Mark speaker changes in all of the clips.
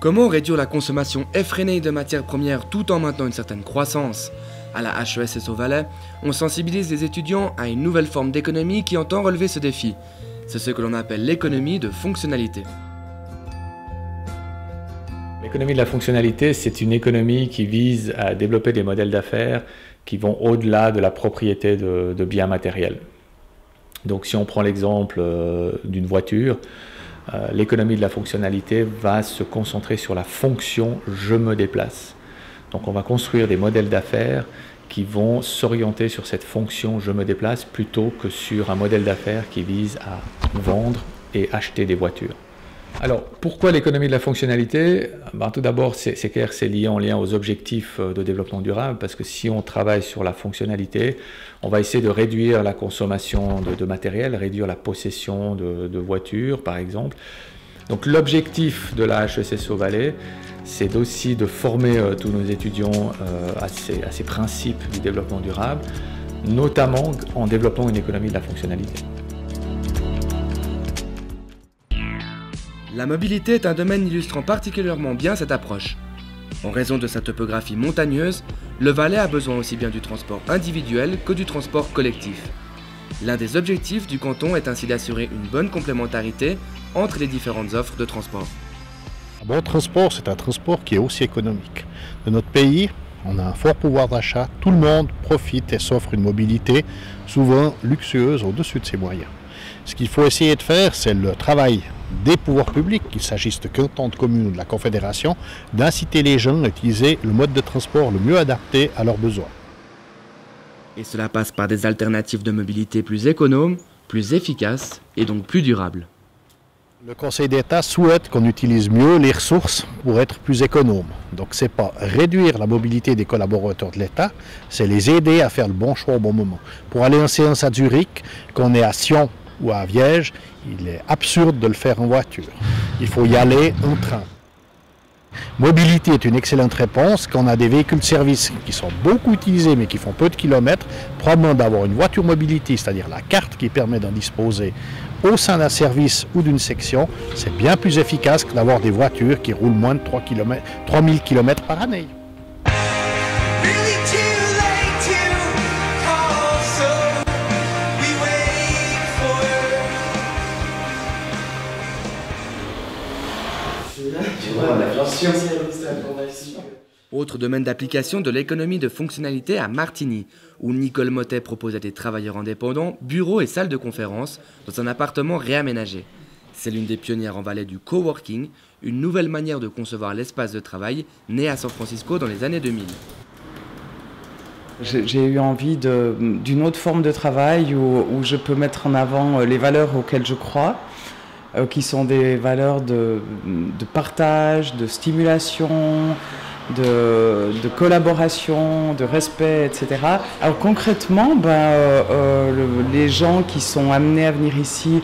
Speaker 1: Comment réduire la consommation effrénée de matières premières tout en maintenant une certaine croissance? À la HESSO Valais, on sensibilise les étudiants à une nouvelle forme d'économie qui entend relever ce défi. C'est ce que l'on appelle l'économie de fonctionnalité.
Speaker 2: L'économie de la fonctionnalité, c'est une économie qui vise à développer des modèles d'affaires qui vont au-delà de la propriété de biens matériels. Donc si on prend l'exemple d'une voiture, l'économie de la fonctionnalité va se concentrer sur la fonction « je me déplace ». Donc on va construire des modèles d'affaires qui vont s'orienter sur cette fonction « je me déplace » plutôt que sur un modèle d'affaires qui vise à vendre et acheter des voitures. Alors, pourquoi l'économie de la fonctionnalité? Tout d'abord, c'est clair, c'est lié en lien aux objectifs de développement durable, parce que si on travaille sur la fonctionnalité, on va essayer de réduire la consommation de matériel, réduire la possession de voitures, par exemple. Donc l'objectif de la HESSO Valais, c'est aussi de former tous nos étudiants à ces principes du développement durable, notamment en développant une économie de la fonctionnalité.
Speaker 1: La mobilité est un domaine illustrant particulièrement bien cette approche. En raison de sa topographie montagneuse, le Valais a besoin aussi bien du transport individuel que du transport collectif. L'un des objectifs du canton est ainsi d'assurer une bonne complémentarité entre les différentes offres de transport.
Speaker 3: Un bon transport, c'est un transport qui est aussi économique. De notre pays, on a un fort pouvoir d'achat, tout le monde profite et s'offre une mobilité souvent luxueuse au-dessus de ses moyens. Ce qu'il faut essayer de faire, c'est le travail des pouvoirs publics, qu'il s'agisse de cantons, de communes ou de la Confédération, d'inciter les gens à utiliser le mode de transport le mieux adapté à leurs besoins.
Speaker 1: Et cela passe par des alternatives de mobilité plus économes, plus efficaces et donc plus durables.
Speaker 3: Le Conseil d'État souhaite qu'on utilise mieux les ressources pour être plus économe. Donc ce n'est pas réduire la mobilité des collaborateurs de l'État, c'est les aider à faire le bon choix au bon moment. Pour aller en séance à Zurich, qu'on est à Sion ou à Viège, il est absurde de le faire en voiture. Il faut y aller en train. Mobilité est une excellente réponse. Quand on a des véhicules de service qui sont beaucoup utilisés mais qui font peu de kilomètres, probablement d'avoir une voiture mobilité, c'est-à-dire la carte qui permet d'en disposer au sein d'un service ou d'une section, c'est bien plus efficace que d'avoir des voitures qui roulent moins de 3000 km par année.
Speaker 1: Autre domaine d'application de l'économie de fonctionnalité à Martigny, où Nicole Mottet propose à des travailleurs indépendants bureaux et salles de conférence dans un appartement réaménagé. C'est l'une des pionnières en Valais du coworking, une nouvelle manière de concevoir l'espace de travail née à San Francisco dans les années 2000.
Speaker 4: J'ai eu envie d'une autre forme de travail où je peux mettre en avant les valeurs auxquelles je crois, qui sont des valeurs de partage, de stimulation, de collaboration, de respect, etc. Alors concrètement, les gens qui sont amenés à venir ici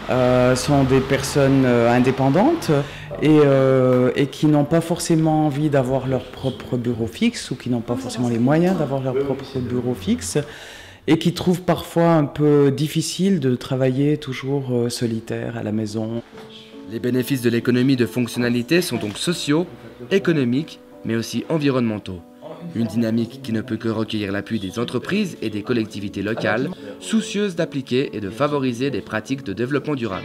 Speaker 4: sont des personnes indépendantes et qui n'ont pas forcément envie d'avoir leur propre bureau fixe ou qui n'ont pas forcément les moyens d'avoir leur propre bureau fixe et qui trouvent parfois un peu difficile de travailler toujours solitaire à la maison.
Speaker 1: Les bénéfices de l'économie de fonctionnalité sont donc sociaux, économiques, mais aussi environnementaux. Une dynamique qui ne peut que recueillir l'appui des entreprises et des collectivités locales, soucieuses d'appliquer et de favoriser des pratiques de développement durable.